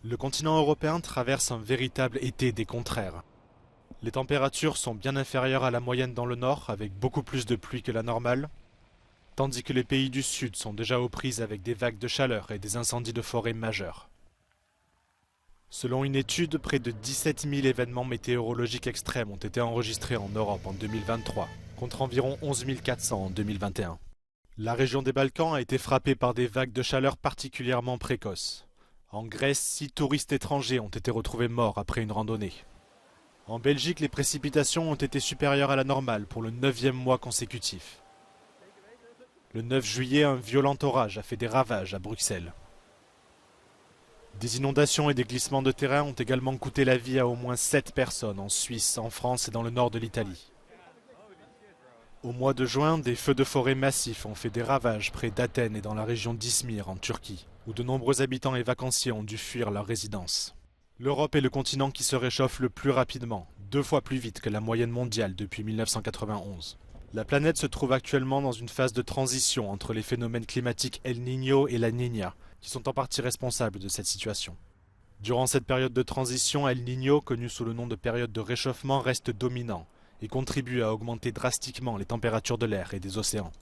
Le continent européen traverse un véritable été des contraires. Les températures sont bien inférieures à la moyenne dans le nord, avec beaucoup plus de pluie que la normale, tandis que les pays du sud sont déjà aux prises avec des vagues de chaleur et des incendies de forêt majeurs. Selon une étude, près de 17 000 événements météorologiques extrêmes ont été enregistrés en Europe en 2023, contre environ 11 400 en 2021. La région des Balkans a été frappée par des vagues de chaleur particulièrement précoces. En Grèce, 6 touristes étrangers ont été retrouvés morts après une randonnée. En Belgique, les précipitations ont été supérieures à la normale pour le 9e mois consécutif. Le 9 juillet, un violent orage a fait des ravages à Bruxelles. Des inondations et des glissements de terrain ont également coûté la vie à au moins 7 personnes en Suisse, en France et dans le nord de l'Italie. Au mois de juin, des feux de forêt massifs ont fait des ravages près d'Athènes et dans la région d'Izmir en Turquie, où de nombreux habitants et vacanciers ont dû fuir leur résidence. L'Europe est le continent qui se réchauffe le plus rapidement, 2 fois plus vite que la moyenne mondiale depuis 1991. La planète se trouve actuellement dans une phase de transition entre les phénomènes climatiques El Niño et la Niña, qui sont en partie responsables de cette situation. Durant cette période de transition, El Niño, connu sous le nom de période de réchauffement, reste dominant et contribue à augmenter drastiquement les températures de l'air et des océans.